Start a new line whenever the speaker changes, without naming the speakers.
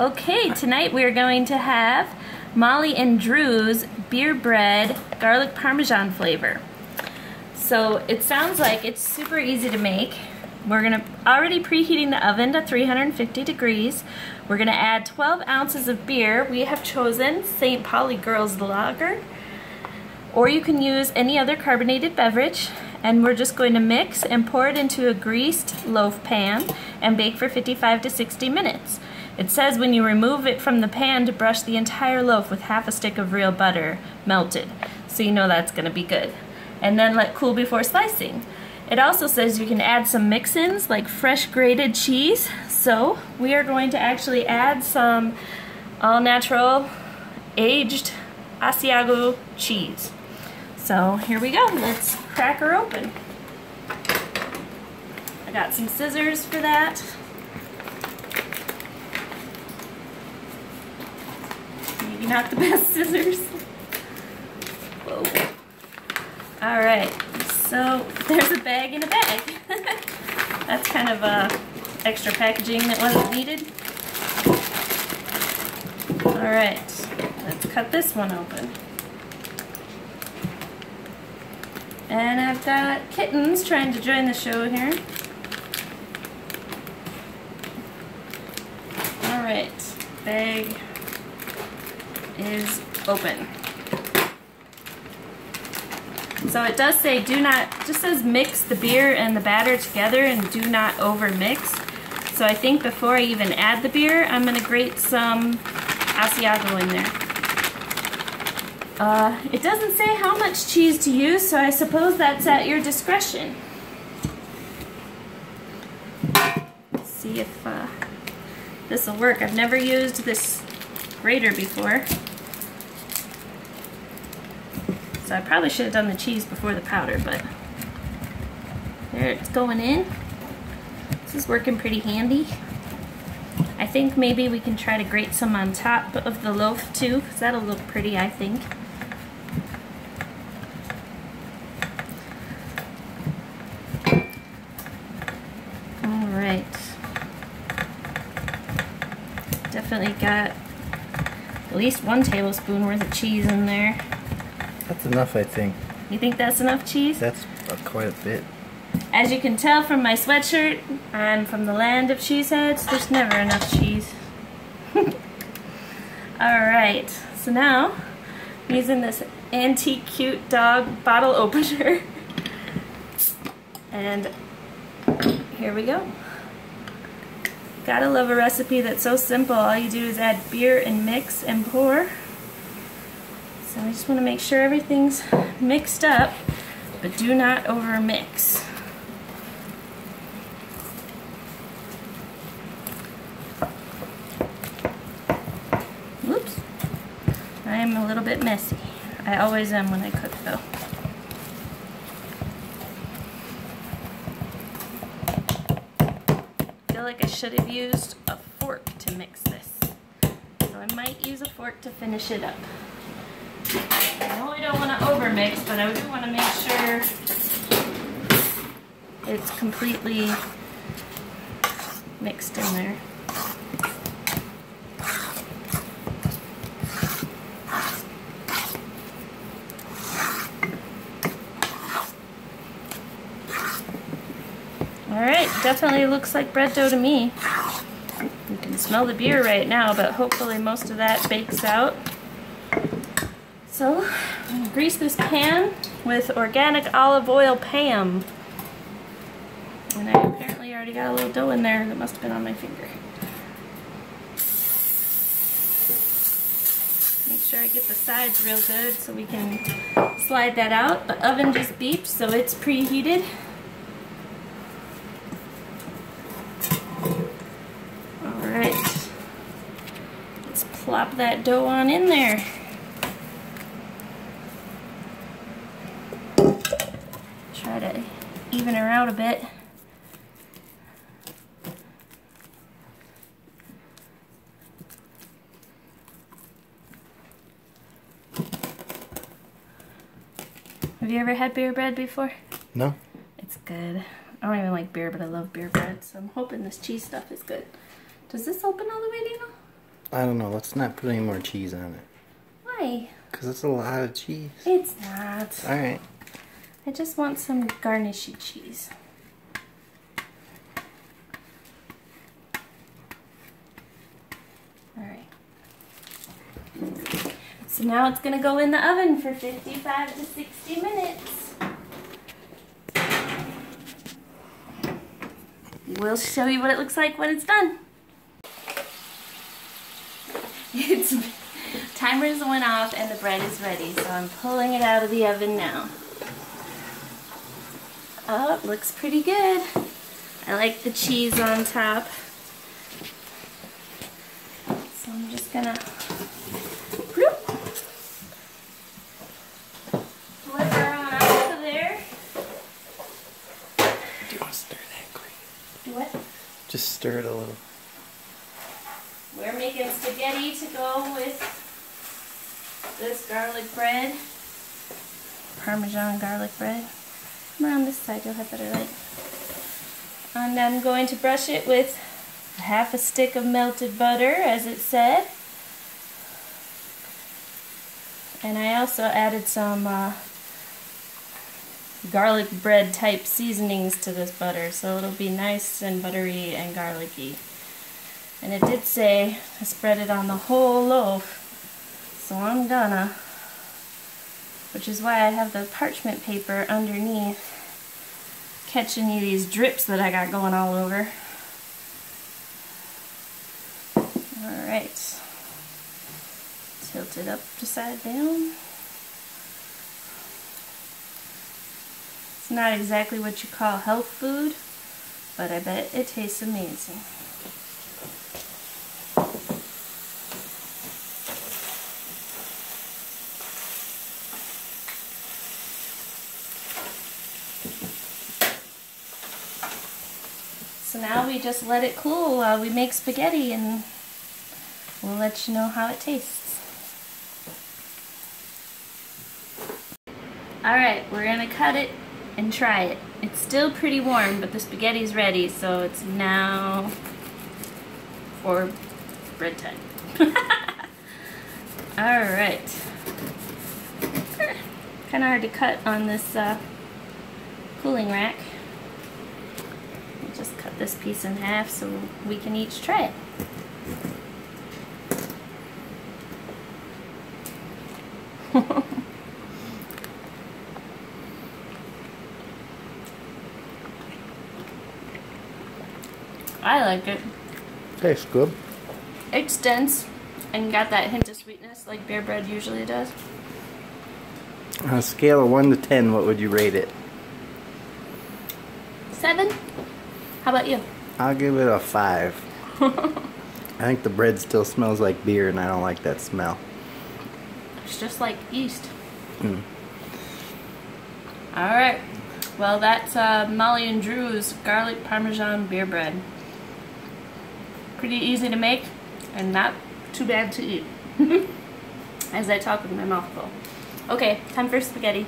Okay, tonight we're going to have Molly and Drew's beer bread garlic Parmesan flavor. So it sounds like it's super easy to make. We're gonna already preheating the oven to 350 degrees. We're gonna add 12 ounces of beer. We have chosen St. Pauli Girls Lager, or you can use any other carbonated beverage. And we're just going to mix and pour it into a greased loaf pan and bake for 55 to 60 minutes. It says when you remove it from the pan to brush the entire loaf with half a stick of real butter melted, so you know that's going to be good. And then let cool before slicing. It also says you can add some mix-ins like fresh grated cheese, so we are going to actually add some all-natural aged Asiago cheese. So here we go, let's crack her open. I got some scissors for that. Maybe not the best scissors. Whoa. Alright, so there's a bag in a bag. That's kind of extra packaging that wasn't needed. Alright, let's cut this one open. And I've got kittens trying to join the show here. Alright, bag is open. So it does say do not, just says mix the beer and the batter together and do not over mix. So I think before I even add the beer, I'm going to grate some Asiago in there. It doesn't say how much cheese to use, so I suppose that's at your discretion. Let's see if this will work. I've never used this grater before, so I probably should have done the cheese before the powder, but there it's going in. This is working pretty handy. I think maybe we can try to grate some on top of the loaf too, because that'll look pretty, I think. Alright. Definitely got at least 1 tablespoon worth of cheese in there.
That's enough, I think.
You think that's enough cheese?
That's quite a bit.
As you can tell from my sweatshirt, I'm from the land of cheeseheads. There's never enough cheese. Alright, so now I'm using this antique cute dog bottle opener. And here we go. Gotta love a recipe that's so simple. All you do is add beer and mix and pour. So I just want to make sure everything's mixed up, but do not over mix. Whoops. I am a little bit messy. I always am when I cook though. I feel like I should have used a fork to mix this. So I might use a fork to finish it up. I know I don't want to overmix, but I do want to make sure it's completely mixed in there. Alright, definitely looks like bread dough to me. You can smell the beer right now, but hopefully most of that bakes out. So, I'm going to grease this pan with organic olive oil Pam. And I apparently already got a little dough in there that must have been on my finger. Make sure I get the sides real good so we can slide that out. The oven just beeped, so it's preheated. Alright, let's plop that dough on in there. Try to even her out a bit. Have you ever had beer bread before?
No.
It's good. I don't even like beer, but I love beer bread, so I'm hoping this cheese stuff is good. Does this open all the way, do you know?
I don't know. Let's not put any more cheese on it.
Why?
Because it's a lot of cheese.
It's not.
Alright.
I just want some garnishy cheese. Alright. So now it's going to go in the oven for 55 to 60 minutes. We'll show you what it looks like when it's done. Timer's went off and the bread is ready, so I'm pulling it out of the oven now. Oh, it looks pretty good. I like the cheese on top. So I'm just gonna flip her on out of there.
Do you want to stir that quick?
Do what?
Just stir it a little.
We're making spaghetti to go with this garlic bread. Parmesan garlic bread. Come around this side, you'll have better light. And I'm going to brush it with half a stick of melted butter, as it said. And I also added some garlic bread type seasonings to this butter, so it'll be nice and buttery and garlicky. And it did say to spread it on the whole loaf, so I'm gonna, which is why I have the parchment paper underneath, catch any of these drips that I got going all over. Alright, tilt it upside down. It's not exactly what you call health food, but I bet it tastes amazing. So now we just let it cool while we make spaghetti, and we'll let you know how it tastes. Alright, we're going to cut it and try it. It's still pretty warm, but the spaghetti's ready, so it's now for bread time. Alright. Kind of hard to cut on this cooling rack. Just cut this piece in half so we can each try it. I like it.
Tastes good.
It's dense and got that hint of sweetness like beer bread usually does.
On a scale of 1 to 10, what would you rate it?
7? How about you?
I'll give it a 5. I think the bread still smells like beer, and I don't like that smell.
It's just like yeast.
Mm.
Alright. Well, that's Molly and Drew's garlic parmesan beer bread. Pretty easy to make and not too bad to eat. As I talk with my mouth full. Okay, time for spaghetti.